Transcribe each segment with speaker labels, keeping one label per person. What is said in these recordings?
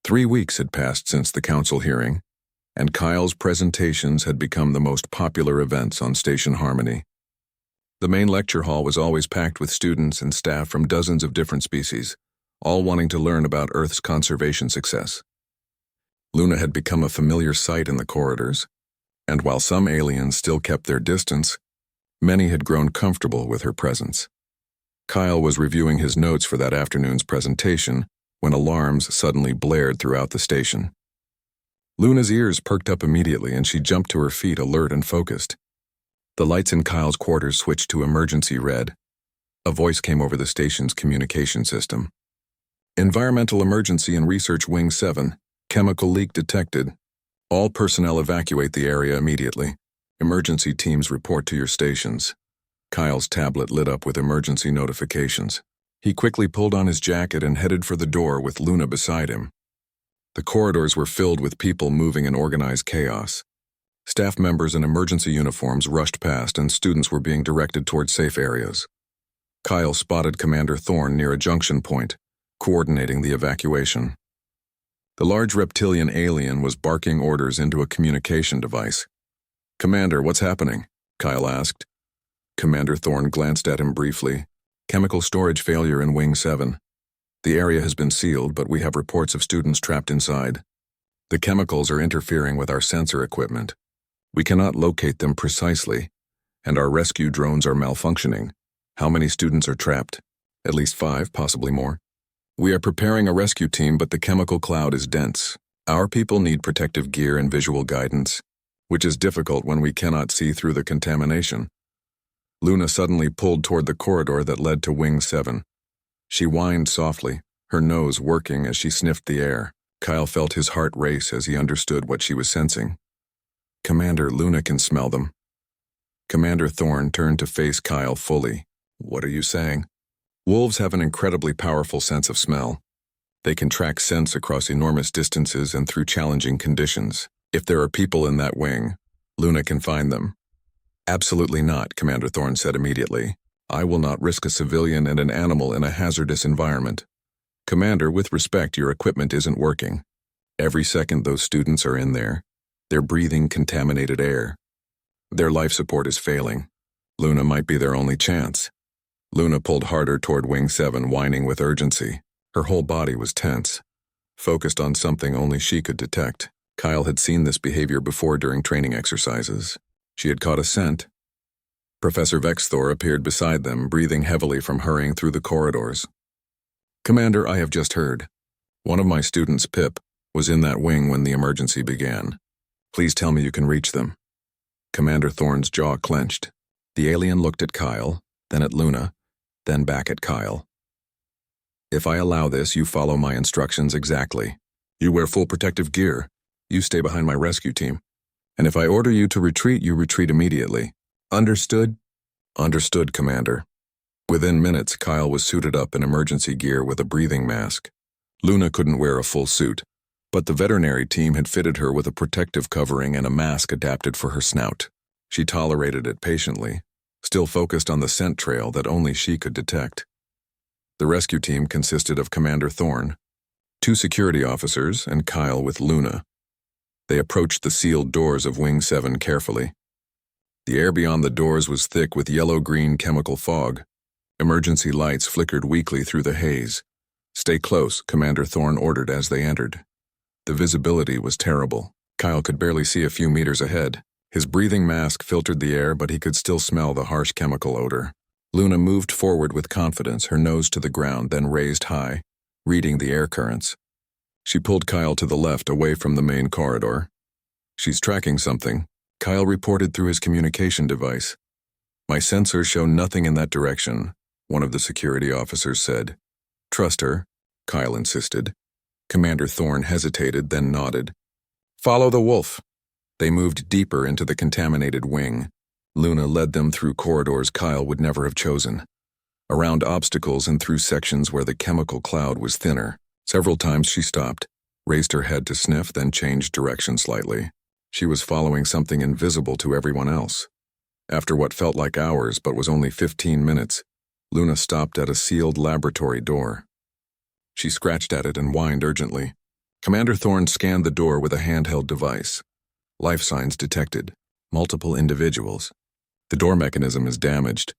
Speaker 1: 3 weeks had passed since the council hearing, and Kyle's presentations had become the most popular events on Station Harmony. The main lecture hall was always packed with students and staff from dozens of different species, all wanting to learn about Earth's conservation success. Luna had become a familiar sight in the corridors, and while some aliens still kept their distance, many had grown comfortable with her presence. Kyle was reviewing his notes for that afternoon's presentation when alarms suddenly blared throughout the station. Luna's ears perked up immediately and she jumped to her feet, alert and focused. The lights in Kyle's quarters switched to emergency red. A voice came over the station's communication system. Environmental emergency in Research Wing 7. Chemical leak detected. All personnel evacuate the area immediately. Emergency teams report to your stations. Kyle's tablet lit up with emergency notifications. He quickly pulled on his jacket and headed for the door with Luna beside him. The corridors were filled with people moving in organized chaos. Staff members in emergency uniforms rushed past and students were being directed toward safe areas. Kyle spotted Commander Thorne near a junction point, coordinating the evacuation. The large reptilian alien was barking orders into a communication device. "Commander, what's happening?" Kyle asked. Commander Thorne glanced at him briefly. "Chemical storage failure in Wing 7. The area has been sealed, but we have reports of students trapped inside. The chemicals are interfering with our sensor equipment. We cannot locate them precisely, and our rescue drones are malfunctioning. How many students are trapped? At least 5, possibly more. We are preparing a rescue team, but the chemical cloud is dense. Our people need protective gear and visual guidance, which is difficult when we cannot see through the contamination." Luna suddenly pulled toward the corridor that led to Wing 7. She whined softly, her nose working as she sniffed the air. Kyle felt his heart race as he understood what she was sensing. "Commander, Luna can smell them." Commander Thorne turned to face Kyle fully. "What are you saying?" "Wolves have an incredibly powerful sense of smell. They can track scents across enormous distances and through challenging conditions. If there are people in that wing, Luna can find them." "Absolutely not," Commander Thorne said immediately. "I will not risk a civilian and an animal in a hazardous environment. Commander, with respect, your equipment isn't working. Every second those students are in there, they're breathing contaminated air. Their life support is failing. Luna might be their only chance." Luna pulled harder toward Wing 7, whining with urgency. Her whole body was tense, focused on something only she could detect. Kyle had seen this behavior before during training exercises. She had caught a scent. Professor Vexthor appeared beside them, breathing heavily from hurrying through the corridors. "Commander, I have just heard. One of my students, Pip, was in that wing when the emergency began. Please tell me you can reach them." Commander Thorne's jaw clenched. The alien looked at Kyle, then at Luna, then back at Kyle. "If I allow this, you follow my instructions exactly. You wear full protective gear. You stay behind my rescue team. And if I order you to retreat, you retreat immediately. Understood?" "Understood, Commander." Within minutes, Kyle was suited up in emergency gear with a breathing mask. Luna couldn't wear a full suit, but the veterinary team had fitted her with a protective covering and a mask adapted for her snout. She tolerated it patiently, still focused on the scent trail that only she could detect. The rescue team consisted of Commander Thorne, 2 security officers, and Kyle with Luna. They approached the sealed doors of Wing 7 carefully. The air beyond the doors was thick with yellow-green chemical fog. Emergency lights flickered weakly through the haze. "Stay close," Commander Thorne ordered as they entered. The visibility was terrible. Kyle could barely see a few meters ahead. His breathing mask filtered the air, but he could still smell the harsh chemical odor. Luna moved forward with confidence, her nose to the ground, then raised high, reading the air currents. She pulled Kyle to the left, away from the main corridor. "She's tracking something," Kyle reported through his communication device. "My sensors show nothing in that direction," one of the security officers said. "Trust her," Kyle insisted. Commander Thorne hesitated, then nodded. "Follow the wolf." They moved deeper into the contaminated wing. Luna led them through corridors Kyle would never have chosen, around obstacles and through sections where the chemical cloud was thinner. Several times she stopped, raised her head to sniff, then changed direction slightly. She was following something invisible to everyone else. After what felt like hours but was only 15 minutes, Luna stopped at a sealed laboratory door. She scratched at it and whined urgently. Commander Thorne scanned the door with a handheld device. Life signs detected. Multiple individuals. The door mechanism is damaged.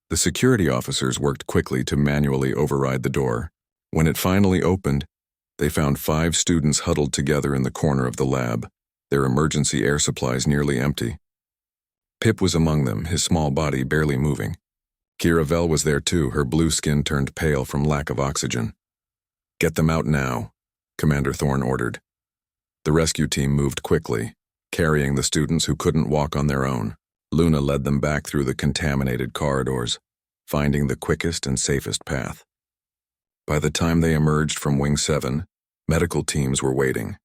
Speaker 1: The security officers worked quickly to manually override the door. When it finally opened, they found 5 students huddled together in the corner of the lab, their emergency air supplies nearly empty. Pip was among them, his small body barely moving. Kira Vel was there too, her blue skin turned pale from lack of oxygen. "Get them out now," Commander Thorne ordered. The rescue team moved quickly, carrying the students who couldn't walk on their own. Luna led them back through the contaminated corridors, finding the quickest and safest path. By the time they emerged from Wing 7, medical teams were waiting.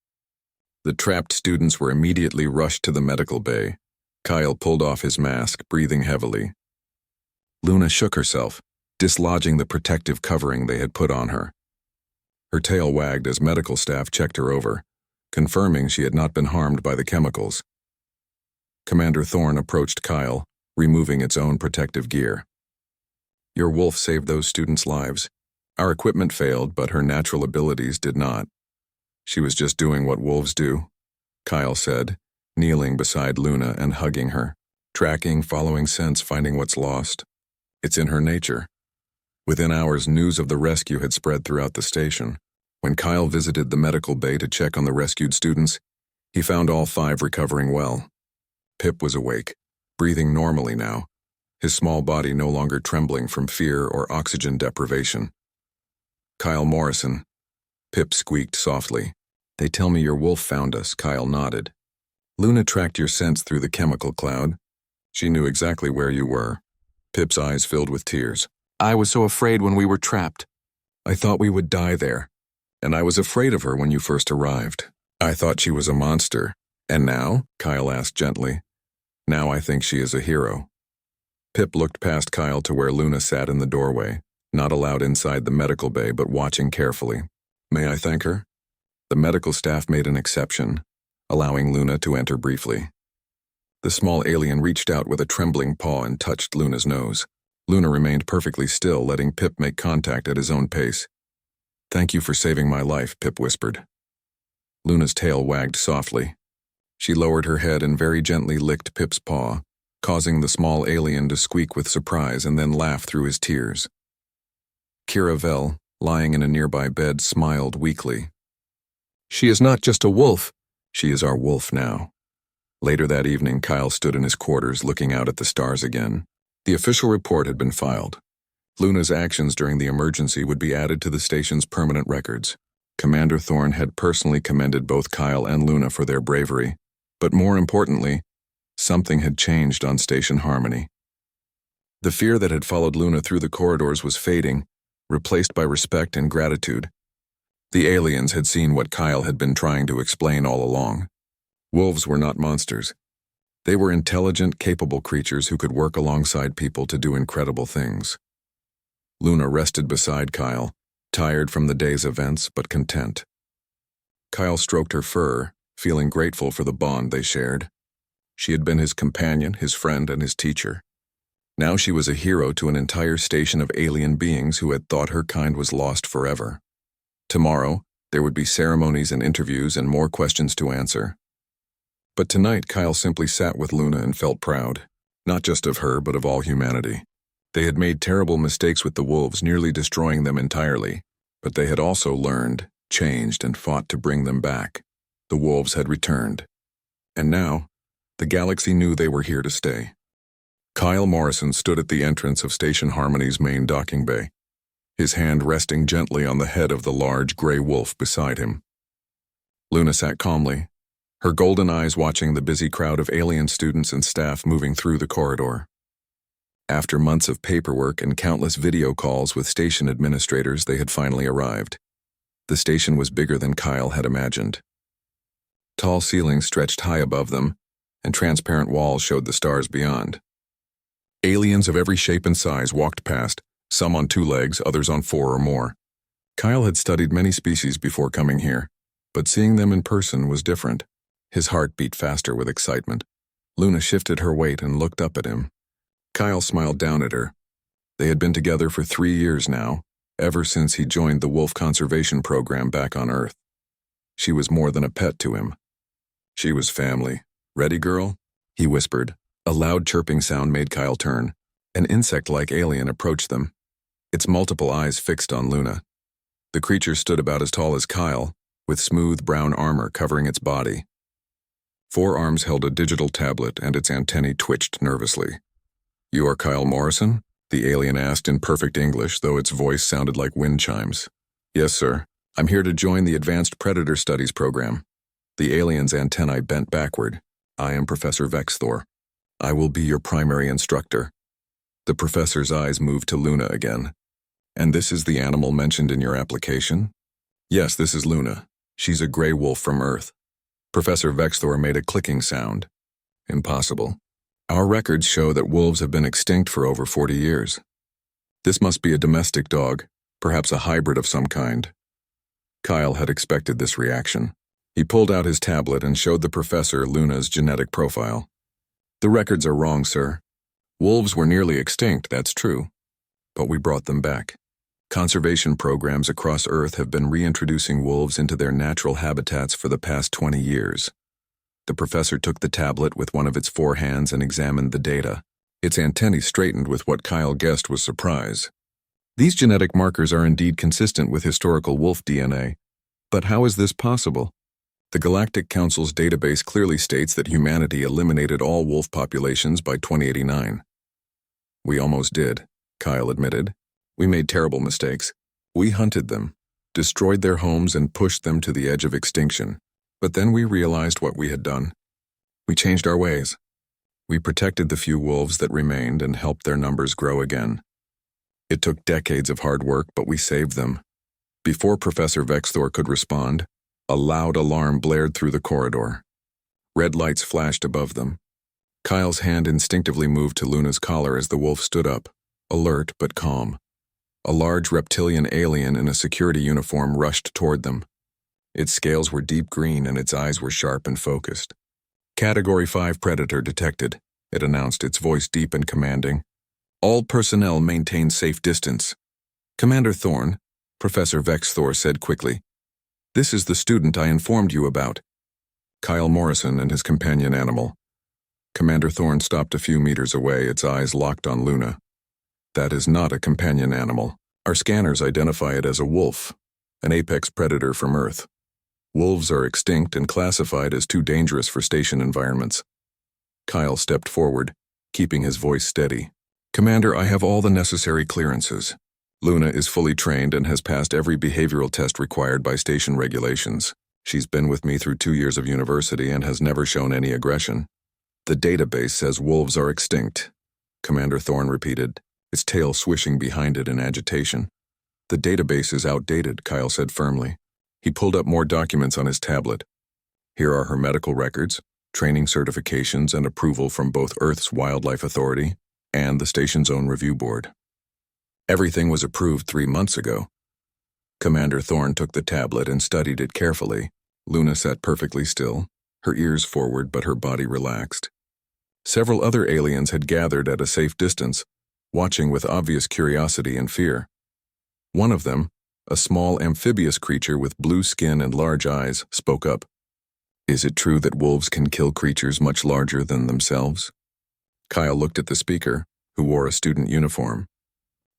Speaker 1: The trapped students were immediately rushed to the medical bay. Kyle pulled off his mask, breathing heavily. Luna shook herself, dislodging the protective covering they had put on her. Her tail wagged as medical staff checked her over, confirming she had not been harmed by the chemicals. Commander Thorne approached Kyle, removing its own protective gear. "Your wolf saved those students' lives. Our equipment failed, but her natural abilities did not. She was just doing what wolves do," Kyle said, kneeling beside Luna and hugging her. "Tracking, following scents, finding what's lost. It's in her nature." Within hours, news of the rescue had spread throughout the station. When Kyle visited the medical bay to check on the rescued students, he found all 5 recovering well. Pip was awake, breathing normally now, his small body no longer trembling from fear or oxygen deprivation. "Kyle Morrison," Pip squeaked softly. "They tell me your wolf found us," Kyle nodded. "Luna tracked your scents through the chemical cloud. She knew exactly where you were." Pip's eyes filled with tears. "I was so afraid when we were trapped. I thought we would die there. And I was afraid of her when you first arrived. I thought she was a monster. And now?" Kyle asked gently. "Now I think she is a hero." Pip looked past Kyle to where Luna sat in the doorway, not allowed inside the medical bay but watching carefully. "May I thank her?" The medical staff made an exception, allowing Luna to enter briefly. The small alien reached out with a trembling paw and touched Luna's nose. Luna remained perfectly still, letting Pip make contact at his own pace. "Thank you for saving my life," Pip whispered. Luna's tail wagged softly. She lowered her head and very gently licked Pip's paw, causing the small alien to squeak with surprise and then laugh through his tears. Kira Vel, lying in a nearby bed, smiled weakly. "She is not just a wolf. She is our wolf now." Later that evening, Kyle stood in his quarters looking out at the stars again. The official report had been filed. Luna's actions during the emergency would be added to the station's permanent records. Commander Thorne had personally commended both Kyle and Luna for their bravery, but more importantly, something had changed on Station Harmony. The fear that had followed Luna through the corridors was fading, replaced by respect and gratitude. The aliens had seen what Kyle had been trying to explain all along. Wolves were not monsters. They were intelligent, capable creatures who could work alongside people to do incredible things. Luna rested beside Kyle, tired from the day's events but content. Kyle stroked her fur, feeling grateful for the bond they shared. She had been his companion, his friend, and his teacher. Now she was a hero to an entire station of alien beings who had thought her kind was lost forever. Tomorrow, there would be ceremonies and interviews and more questions to answer. But tonight, Kyle simply sat with Luna and felt proud, not just of her but of all humanity. They had made terrible mistakes with the wolves, nearly destroying them entirely, but they had also learned, changed, and fought to bring them back. The wolves had returned. And now, the galaxy knew they were here to stay. Kyle Morrison stood at the entrance of Station Harmony's main docking bay, his hand resting gently on the head of the large gray wolf beside him. Luna sat calmly, her golden eyes watching the busy crowd of alien students and staff moving through the corridor. After months of paperwork and countless video calls with station administrators, they had finally arrived. The station was bigger than Kyle had imagined. Tall ceilings stretched high above them, and transparent walls showed the stars beyond. Aliens of every shape and size walked past, some on 2 legs, others on 4 or more. Kyle had studied many species before coming here, but seeing them in person was different. His heart beat faster with excitement. Luna shifted her weight and looked up at him. Kyle smiled down at her. They had been together for 3 years now, ever since he joined the wolf conservation program back on Earth. She was more than a pet to him. She was family. "Ready, girl?" he whispered. A loud chirping sound made Kyle turn. An insect-like alien approached them, its multiple eyes fixed on Luna. The creature stood about as tall as Kyle, with smooth brown armor covering its body. 4 arms held a digital tablet and its antennae twitched nervously. "You are Kyle Morrison?" the alien asked in perfect English, though its voice sounded like wind chimes. "Yes, sir. I'm here to join the Advanced Predator Studies program." The alien's antennae bent backward. "I am Professor Vexthor. I will be your primary instructor." The professor's eyes moved to Luna again. "And this is the animal mentioned in your application?" "Yes, this is Luna. She's a gray wolf from Earth." Professor Vexthor made a clicking sound. "Impossible. Our records show that wolves have been extinct for over 40 years. This must be a domestic dog, perhaps a hybrid of some kind." Kyle had expected this reaction. He pulled out his tablet and showed the professor Luna's genetic profile. "The records are wrong, sir. Wolves were nearly extinct, that's true. But we brought them back. Conservation programs across Earth have been reintroducing wolves into their natural habitats for the past 20 years. The professor took the tablet with one of its 4 hands and examined the data. Its antennae straightened with what Kyle guessed was surprise. "These genetic markers are indeed consistent with historical wolf DNA. But how is this possible? The Galactic Council's database clearly states that humanity eliminated all wolf populations by 2089. "We almost did," Kyle admitted. "We made terrible mistakes. We hunted them, destroyed their homes, and pushed them to the edge of extinction. But then we realized what we had done. We changed our ways. We protected the few wolves that remained and helped their numbers grow again. It took decades of hard work, but we saved them." Before Professor Vexthor could respond, a loud alarm blared through the corridor. Red lights flashed above them. Kyle's hand instinctively moved to Luna's collar as the wolf stood up, alert but calm. A large reptilian alien in a security uniform rushed toward them. Its scales were deep green and its eyes were sharp and focused. "Category 5 predator detected," it announced, its voice deep and commanding. "All personnel maintain safe distance." "Commander Thorne," Professor Vexthor said quickly. "This is the student I informed you about." Kyle Morrison and his companion animal. Commander Thorne stopped a few meters away, its eyes locked on Luna. "That is not a companion animal. Our scanners identify it as a wolf, an apex predator from Earth. Wolves are extinct and classified as too dangerous for station environments." Kyle stepped forward, keeping his voice steady. "Commander, I have all the necessary clearances. Luna is fully trained and has passed every behavioral test required by station regulations. She's been with me through 2 years of university and has never shown any aggression." "The database says wolves are extinct," Commander Thorne repeated, its tail swishing behind it in agitation. "The database is outdated," Kyle said firmly. He pulled up more documents on his tablet. "Here are her medical records, training certifications, and approval from both Earth's Wildlife Authority and the station's own review board. Everything was approved 3 months ago." Commander Thorne took the tablet and studied it carefully. Luna sat perfectly still, her ears forward but her body relaxed. Several other aliens had gathered at a safe distance, watching with obvious curiosity and fear. One of them, a small amphibious creature with blue skin and large eyes, spoke up. "Is it true that wolves can kill creatures much larger than themselves?" Kyle looked at the speaker, who wore a student uniform.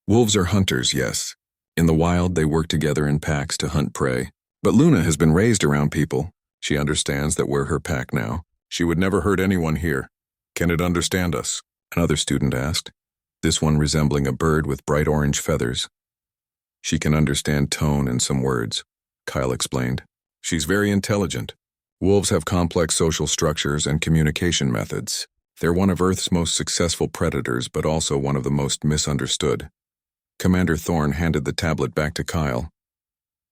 Speaker 1: "Wolves are hunters, yes. In the wild, they work together in packs to hunt prey. But Luna has been raised around people. She understands that we're her pack now. She would never hurt anyone here. Can it understand us?" another student asked, this one resembling a bird with bright orange feathers. "She can understand tone and some words," Kyle explained. "She's very intelligent. Wolves have complex social structures and communication methods. They're one of Earth's most successful predators, but also one of the most misunderstood." Commander Thorne handed the tablet back to Kyle.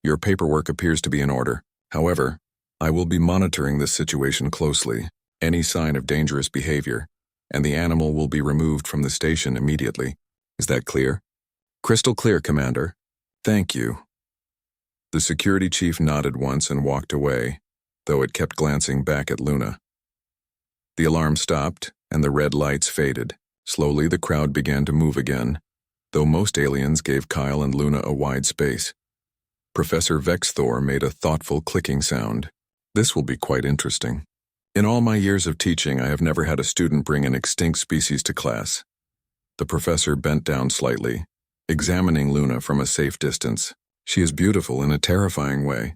Speaker 1: "Your paperwork appears to be in order. However, I will be monitoring this situation closely. Any sign of dangerous behavior, and the animal will be removed from the station immediately. Is that clear?" "Crystal clear, Commander." "Thank you." The security chief nodded once and walked away, though it kept glancing back at Luna. The alarm stopped, and the red lights faded. Slowly the crowd began to move again, though most aliens gave Kyle and Luna a wide space. Professor Vexthor made a thoughtful clicking sound. This will be quite interesting. In all my years of teaching, I have never had a student bring an extinct species to class. The professor bent down slightly, examining Luna from a safe distance. She is beautiful in a terrifying way.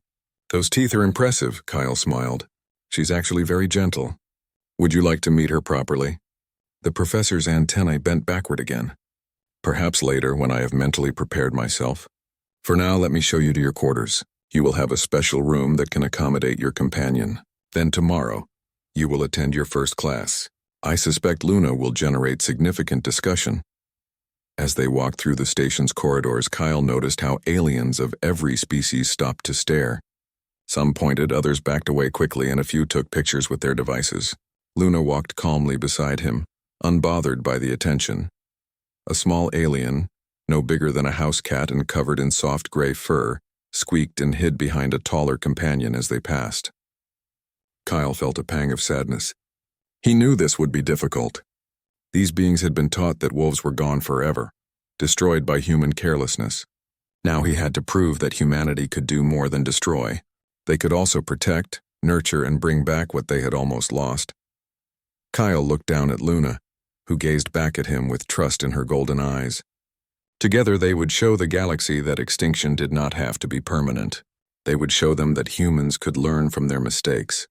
Speaker 1: Those teeth are impressive, Kyle smiled. She's actually very gentle. Would you like to meet her properly? The professor's antennae bent backward again. Perhaps later, when I have mentally prepared myself. For now, let me show you to your quarters. You will have a special room that can accommodate your companion. Then tomorrow, you will attend your first class. I suspect Luna will generate significant discussion. As they walked through the station's corridors, Kyle noticed how aliens of every species stopped to stare. Some pointed, others backed away quickly, and a few took pictures with their devices. Luna walked calmly beside him, unbothered by the attention. A small alien, no bigger than a house cat and covered in soft gray fur, squeaked and hid behind a taller companion as they passed. Kyle felt a pang of sadness. He knew this would be difficult. These beings had been taught that wolves were gone forever, destroyed by human carelessness. Now he had to prove that humanity could do more than destroy. They could also protect, nurture, and bring back what they had almost lost. Kyle looked down at Luna, who gazed back at him with trust in her golden eyes. Together they would show the galaxy that extinction did not have to be permanent. They would show them that humans could learn from their mistakes.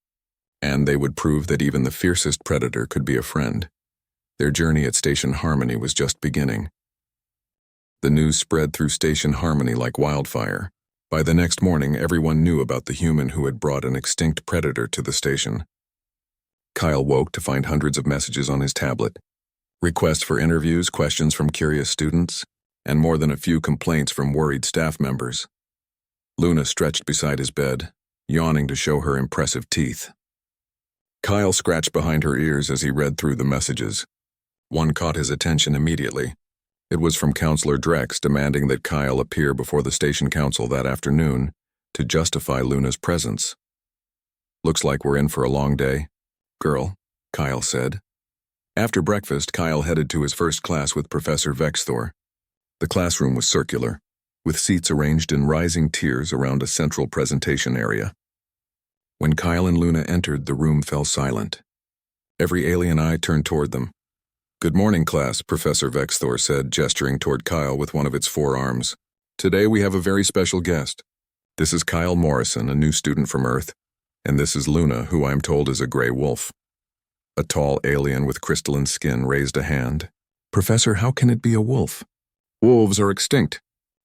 Speaker 1: And they would prove that even the fiercest predator could be a friend. Their journey at Station Harmony was just beginning. The news spread through Station Harmony like wildfire. By the next morning, everyone knew about the human who had brought an extinct predator to the station. Kyle woke to find hundreds of messages on his tablet. Requests for interviews, questions from curious students, and more than a few complaints from worried staff members. Luna stretched beside his bed, yawning to show her impressive teeth. Kyle scratched behind her ears as he read through the messages. One caught his attention immediately. It was from Counselor Drex demanding that Kyle appear before the station council that afternoon to justify Luna's presence. Looks like we're in for a long day, girl, Kyle said. After breakfast, Kyle headed to his first class with Professor Vexthor. The classroom was circular, with seats arranged in rising tiers around a central presentation area. When Kyle and Luna entered, the room fell silent. Every alien eye turned toward them. Good morning, class, Professor Vexthor said, gesturing toward Kyle with one of its forearms. Today we have a very special guest. This is Kyle Morrison, a new student from Earth, and this is Luna, who I'm told is a gray wolf. A tall alien with crystalline skin raised a hand. Professor, how can it be a wolf? Wolves are extinct.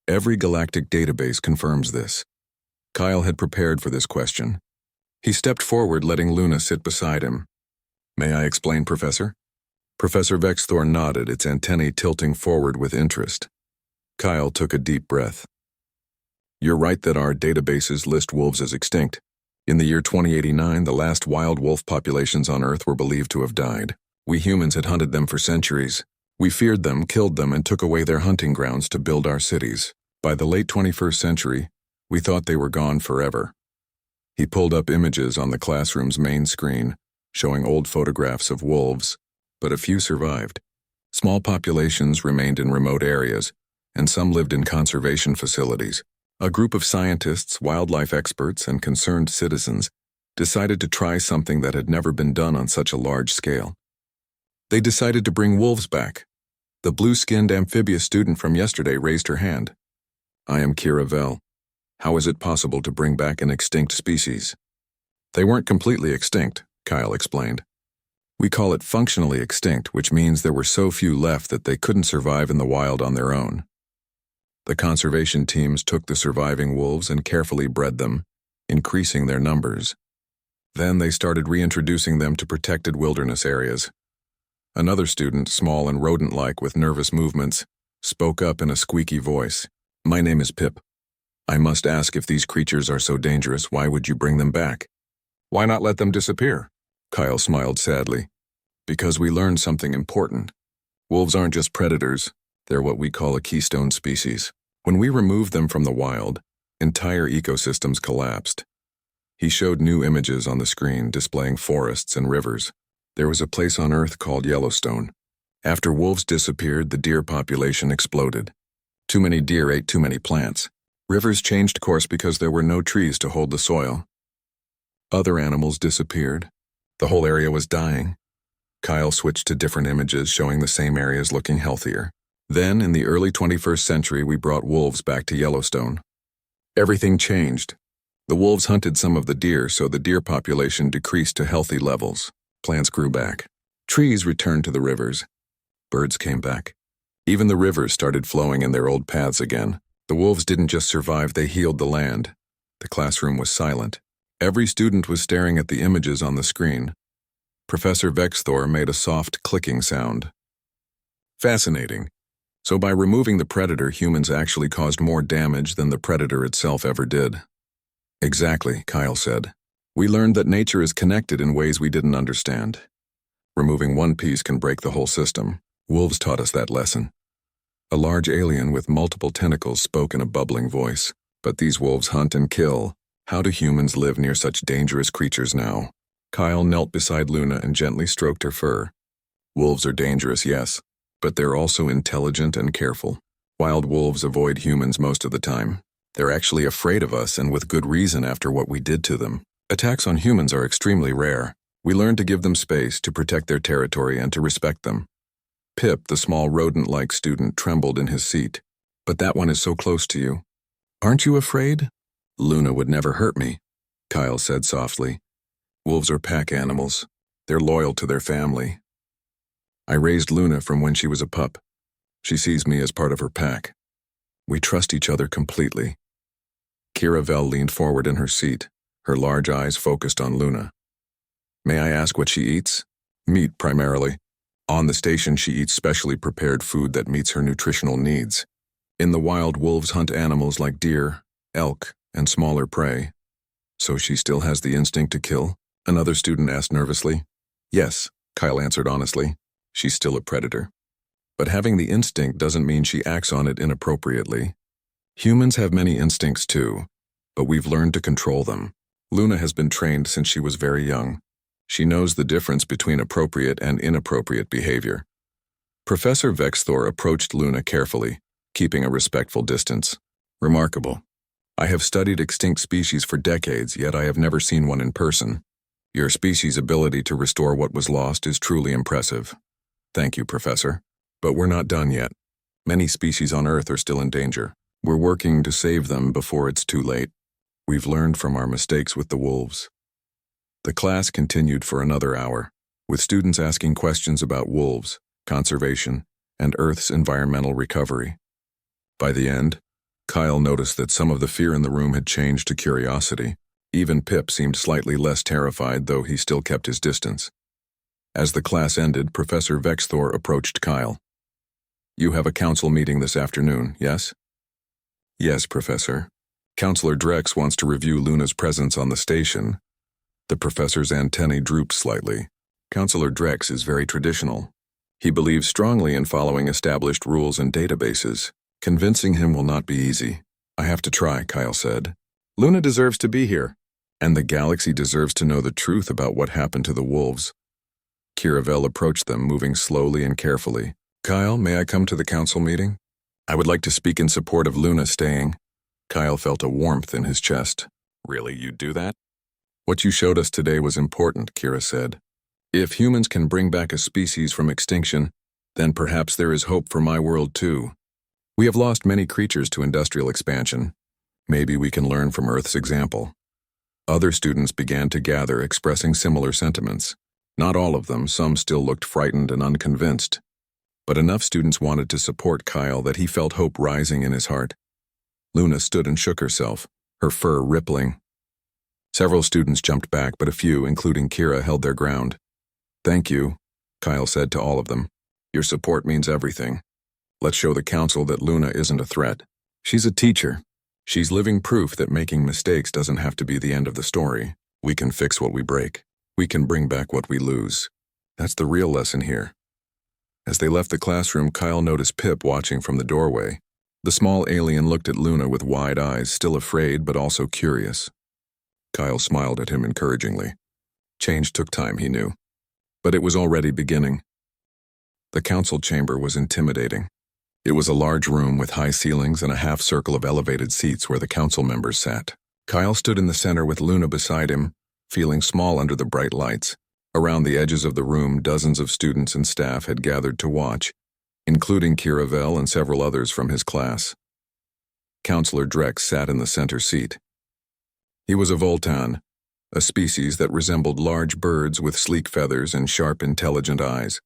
Speaker 1: Every galactic database confirms this. Kyle had prepared for this question. He stepped forward, letting Luna sit beside him. May I explain, Professor? Professor Vexthor nodded, its antennae tilting forward with interest. Kyle took a deep breath. You're right that our databases list wolves as extinct. In the year 2089, the last wild wolf populations on Earth were believed to have died. We humans had hunted them for centuries. We feared them, killed them, and took away their hunting grounds to build our cities. By the late 21st century, we thought they were gone forever. He pulled up images on the classroom's main screen, showing old photographs of wolves, but a few survived. Small populations remained in remote areas, and some lived in conservation facilities. A group of scientists, wildlife experts, and concerned citizens decided to try something that had never been done on such a large scale. They decided to bring wolves back. The blue-skinned amphibious student from yesterday raised her hand. I am Kira Vell. How is it possible to bring back an extinct species? They weren't completely extinct, Kyle explained. We call it functionally extinct, which means there were so few left that they couldn't survive in the wild on their own. The conservation teams took the surviving wolves and carefully bred them, increasing their numbers. Then they started reintroducing them to protected wilderness areas. Another student, small and rodent-like with nervous movements, spoke up in a squeaky voice. My name is Pip. I must ask, if these creatures are so dangerous, why would you bring them back? Why not let them disappear? Kyle smiled sadly. Because we learned something important. Wolves aren't just predators, they're what we call a keystone species. When we removed them from the wild, entire ecosystems collapsed. He showed new images on the screen displaying forests and rivers. There was a place on Earth called Yellowstone. After wolves disappeared, the deer population exploded. Too many deer ate too many plants. Rivers changed course because there were no trees to hold the soil. Other animals disappeared. The whole area was dying. Kyle switched to different images showing the same areas looking healthier. Then, in the early 21st century, we brought wolves back to Yellowstone. Everything changed. The wolves hunted some of the deer, so the deer population decreased to healthy levels. Plants grew back. Trees returned to the rivers. Birds came back. Even the rivers started flowing in their old paths again. The wolves didn't just survive, they healed the land. The classroom was silent. Every student was staring at the images on the screen. Professor Vexthor made a soft clicking sound. Fascinating. So by removing the predator, humans actually caused more damage than the predator itself ever did. Exactly, Kyle said. We learned that nature is connected in ways we didn't understand. Removing one piece can break the whole system. Wolves taught us that lesson. A large alien with multiple tentacles spoke in a bubbling voice. But these wolves hunt and kill. How do humans live near such dangerous creatures now? Kyle knelt beside Luna and gently stroked her fur. Wolves are dangerous, yes, but they're also intelligent and careful. Wild wolves avoid humans most of the time. They're actually afraid of us, and with good reason after what we did to them. Attacks on humans are extremely rare. We learn to give them space, to protect their territory, and to respect them. Pip, the small rodent-like student, trembled in his seat. But that one is so close to you. Aren't you afraid? Luna would never hurt me, Kyle said softly. Wolves are pack animals. They're loyal to their family. I raised Luna from when she was a pup. She sees me as part of her pack. We trust each other completely. Kira Vell leaned forward in her seat, her large eyes focused on Luna. May I ask what she eats? Meat, primarily. On the station, she eats specially prepared food that meets her nutritional needs. In the wild, wolves hunt animals like deer, elk, and smaller prey. So she still has the instinct to kill? Another student asked nervously. Yes, Kyle answered honestly. She's still a predator. But having the instinct doesn't mean she acts on it inappropriately. Humans have many instincts too, but we've learned to control them. Luna has been trained since she was very young. She knows the difference between appropriate and inappropriate behavior. Professor Vexthor approached Luna carefully, keeping a respectful distance. Remarkable. I have studied extinct species for decades, yet I have never seen one in person. Your species' ability to restore what was lost is truly impressive. Thank you, Professor. But we're not done yet. Many species on Earth are still in danger. We're working to save them before it's too late. We've learned from our mistakes with the wolves. The class continued for another hour, with students asking questions about wolves, conservation, and Earth's environmental recovery. By the end, Kyle noticed that some of the fear in the room had changed to curiosity. Even Pip seemed slightly less terrified, though he still kept his distance. As the class ended, Professor Vexthor approached Kyle. You have a council meeting this afternoon, yes? Yes, Professor. Counselor Drex wants to review Luna's presence on the station. The professor's antennae drooped slightly. Counselor Drex is very traditional. He believes strongly in following established rules and databases. Convincing him will not be easy. I have to try, Kyle said. Luna deserves to be here, and the galaxy deserves to know the truth about what happened to the wolves. Kiravel approached them, moving slowly and carefully. Kyle, may I come to the council meeting? I would like to speak in support of Luna staying. Kyle felt a warmth in his chest. Really, you'd do that? What you showed us today was important, Kira said. If humans can bring back a species from extinction, then perhaps there is hope for my world too. We have lost many creatures to industrial expansion. Maybe we can learn from Earth's example. Other students began to gather, expressing similar sentiments. Not all of them, some still looked frightened and unconvinced. But enough students wanted to support Kyle that he felt hope rising in his heart. Luna stood and shook herself, her fur rippling. Several students jumped back, but a few, including Kira, held their ground. Thank you, Kyle said to all of them. Your support means everything. Let's show the council that Luna isn't a threat. She's a teacher. She's living proof that making mistakes doesn't have to be the end of the story. We can fix what we break. We can bring back what we lose. That's the real lesson here. As they left the classroom, Kyle noticed Pip watching from the doorway. The small alien looked at Luna with wide eyes, still afraid but also curious. Kyle smiled at him encouragingly. Change took time, he knew. But it was already beginning. The council chamber was intimidating. It was a large room with high ceilings and a half-circle of elevated seats where the council members sat. Kyle stood in the center with Luna beside him, feeling small under the bright lights. Around the edges of the room, dozens of students and staff had gathered to watch, including Kiravel and several others from his class. Counselor Drex sat in the center seat. He was a Voltan, a species that resembled large birds with sleek feathers and sharp, intelligent eyes.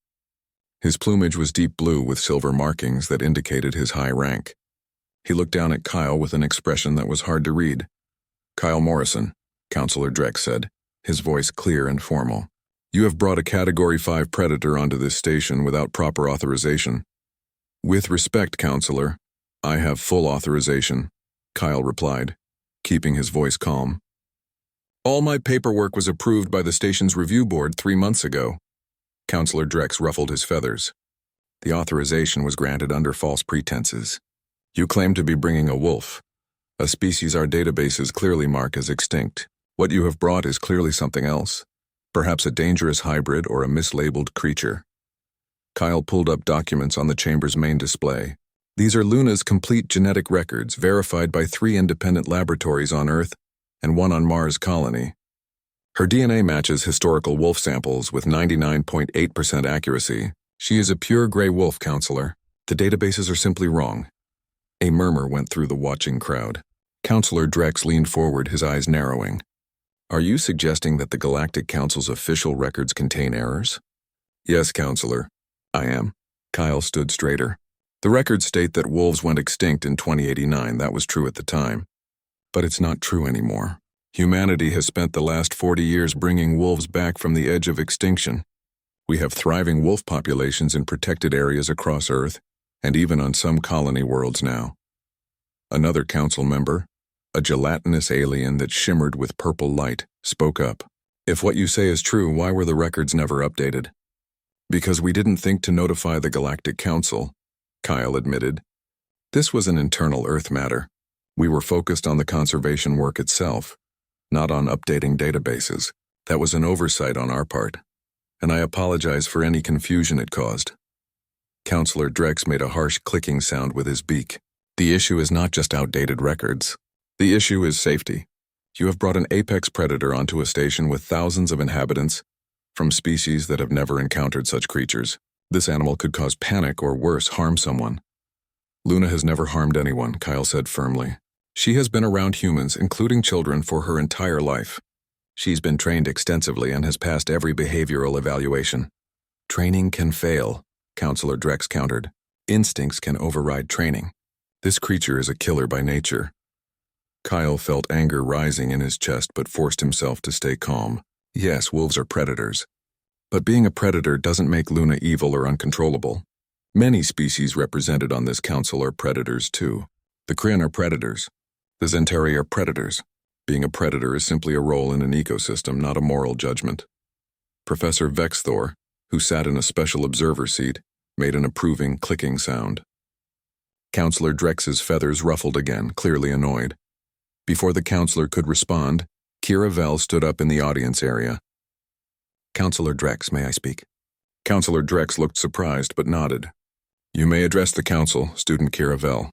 Speaker 1: His plumage was deep blue with silver markings that indicated his high rank. He looked down at Kyle with an expression that was hard to read. "Kyle Morrison," Counselor Drex said, his voice clear and formal. "You have brought a Category 5 predator onto this station without proper authorization." "With respect, Counselor, I have full authorization," Kyle replied, keeping his voice calm. "All my paperwork was approved by the station's review board 3 months ago." Counselor Drex ruffled his feathers. "The authorization was granted under false pretenses. You claim to be bringing a wolf, a species our databases clearly mark as extinct. What you have brought is clearly something else, perhaps a dangerous hybrid or a mislabeled creature." Kyle pulled up documents on the chamber's main display. "These are Luna's complete genetic records, verified by 3 independent laboratories on Earth and 1 on Mars colony. Her DNA matches historical wolf samples with 99.8% accuracy. She is a pure gray wolf, Counselor. The databases are simply wrong." A murmur went through the watching crowd. Counselor Drex leaned forward, his eyes narrowing. "Are you suggesting that the Galactic Council's official records contain errors?" "Yes, Counselor, I am." Kyle stood straighter. "The records state that wolves went extinct in 2089. That was true at the time. But it's not true anymore. Humanity has spent the last 40 years bringing wolves back from the edge of extinction. We have thriving wolf populations in protected areas across Earth, and even on some colony worlds now." Another council member, a gelatinous alien that shimmered with purple light, spoke up. "If what you say is true, why were the records never updated?" "Because we didn't think to notify the Galactic Council," Kyle admitted. "This was an internal Earth matter. We were focused on the conservation work itself, not on updating databases. That was an oversight on our part, and I apologize for any confusion it caused." Counselor Drex made a harsh clicking sound with his beak. "The issue is not just outdated records. The issue is safety. You have brought an apex predator onto a station with thousands of inhabitants, from species that have never encountered such creatures. This animal could cause panic or worse, harm someone." "Luna has never harmed anyone," Kyle said firmly. "She has been around humans, including children, for her entire life. She's been trained extensively and has passed every behavioral evaluation." "Training can fail," Counselor Drex countered. "Instincts can override training. This creature is a killer by nature." Kyle felt anger rising in his chest but forced himself to stay calm. Yes, wolves are predators. But being a predator doesn't make Luna evil or uncontrollable. Many species represented on this council are predators too. The Kryn are predators. The Zentari are predators. Being a predator is simply a role in an ecosystem, not a moral judgment. Professor Vexthor, who sat in a special observer seat, made an approving clicking sound. Counselor Drex's feathers ruffled again, clearly annoyed. Before the counselor could respond, Kiravel stood up in the audience area. "Counselor Drex, may I speak?" Counselor Drex looked surprised but nodded. "You may address the council, Student Kiravel."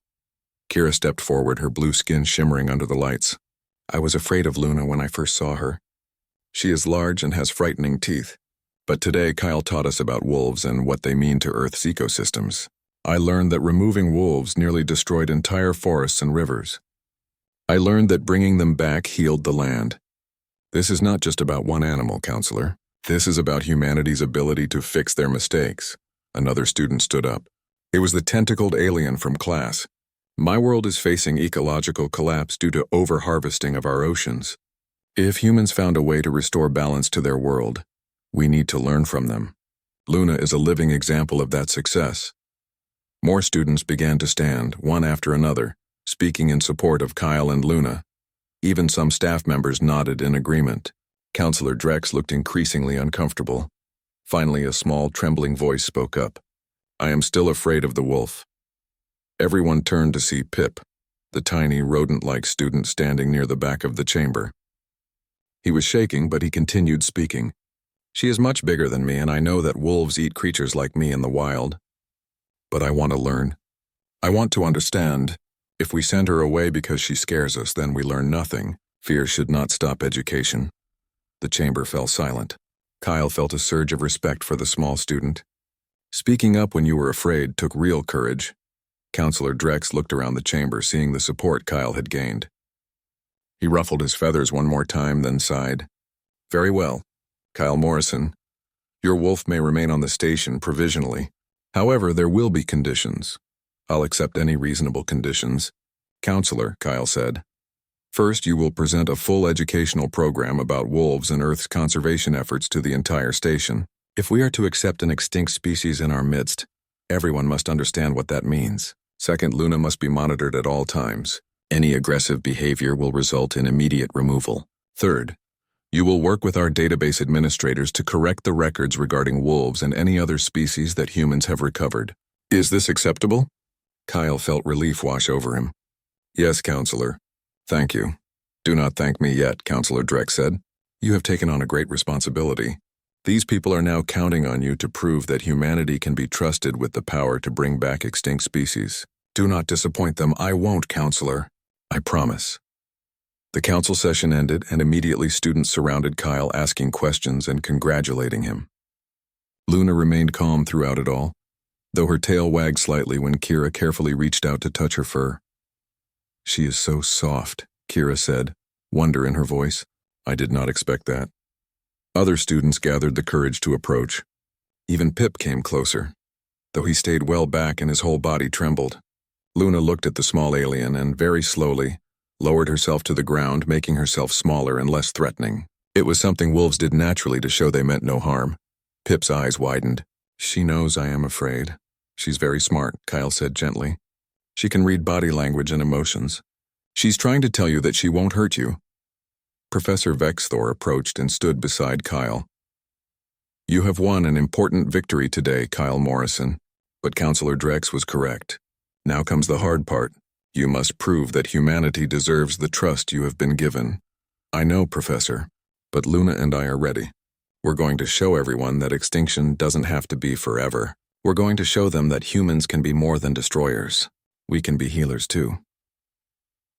Speaker 1: Kira stepped forward, her blue skin shimmering under the lights. "I was afraid of Luna when I first saw her. She is large and has frightening teeth. But today Kyle taught us about wolves and what they mean to Earth's ecosystems. I learned that removing wolves nearly destroyed entire forests and rivers. I learned that bringing them back healed the land. This is not just about one animal, Counselor. This is about humanity's ability to fix their mistakes." Another student stood up. "It was the tentacled alien from class. My world is facing ecological collapse due to over-harvesting of our oceans. If humans found a way to restore balance to their world, we need to learn from them. Luna is a living example of that success." More students began to stand, one after another, speaking in support of Kyle and Luna. Even some staff members nodded in agreement. Counselor Drex looked increasingly uncomfortable. Finally, a small, trembling voice spoke up. "I am still afraid of the wolf." Everyone turned to see Pip, the tiny, rodent-like student standing near the back of the chamber. He was shaking, but he continued speaking. "She is much bigger than me, and I know that wolves eat creatures like me in the wild. But I want to learn. I want to understand. If we send her away because she scares us, then we learn nothing. Fear should not stop education. The chamber fell silent. Kyle felt a surge of respect for the small student. Speaking up when you were afraid took real courage. Counselor Drex looked around the chamber, seeing the support Kyle had gained. He ruffled his feathers one more time, then sighed. Very well, Kyle Morrison. Your wolf may remain on the station provisionally. However, there will be conditions. I'll accept any reasonable conditions. Counselor, Kyle said. First, you will present a full educational program about wolves and Earth's conservation efforts to the entire station. If we are to accept an extinct species in our midst, everyone must understand what that means. Second, Luna must be monitored at all times. Any aggressive behavior will result in immediate removal. Third, you will work with our database administrators to correct the records regarding wolves and any other species that humans have recovered. Is this acceptable? Kyle felt relief wash over him. Yes, Counselor. Thank you. Do not thank me yet, Counselor Drex said. You have taken on a great responsibility. These people are now counting on you to prove that humanity can be trusted with the power to bring back extinct species. Do not disappoint them. I won't, Counselor. I promise. The council session ended, and immediately students surrounded Kyle, asking questions and congratulating him. Luna remained calm throughout it all, though her tail wagged slightly when Kira carefully reached out to touch her fur. She is so soft, Kira said, wonder in her voice. I did not expect that. Other students gathered the courage to approach. Even Pip came closer, though he stayed well back and his whole body trembled. Luna looked at the small alien and, very slowly, lowered herself to the ground, making herself smaller and less threatening. It was something wolves did naturally to show they meant no harm. Pip's eyes widened. She knows I am afraid. She's very smart, Kyle said gently. She can read body language and emotions. She's trying to tell you that she won't hurt you. Professor Vexthor approached and stood beside Kyle. You have won an important victory today, Kyle Morrison, but Counselor Drex was correct. Now comes the hard part. You must prove that humanity deserves the trust you have been given. I know, Professor, but Luna and I are ready. We're going to show everyone that extinction doesn't have to be forever. We're going to show them that humans can be more than destroyers. We can be healers too.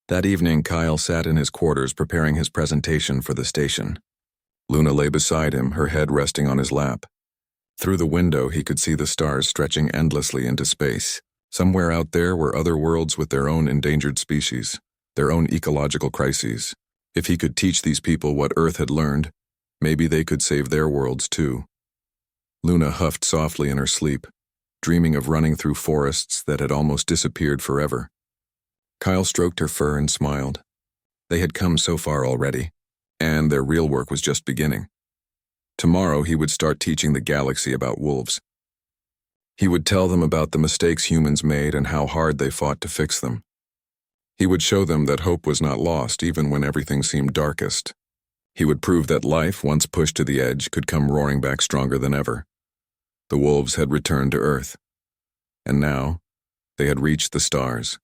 Speaker 1: That evening, Kyle sat in his quarters preparing his presentation for the station. Luna lay beside him, her head resting on his lap. Through the window, he could see the stars stretching endlessly into space. Somewhere out there were other worlds with their own endangered species, their own ecological crises. If he could teach these people what Earth had learned, maybe they could save their worlds too. Luna huffed softly in her sleep, dreaming of running through forests that had almost disappeared forever. Kyle stroked her fur and smiled. They had come so far already, and their real work was just beginning. Tomorrow he would start teaching the galaxy about wolves. He would tell them about the mistakes humans made and how hard they fought to fix them. He would show them that hope was not lost even when everything seemed darkest. He would prove that life, once pushed to the edge, could come roaring back stronger than ever. The wolves had returned to Earth, and now they had reached the stars.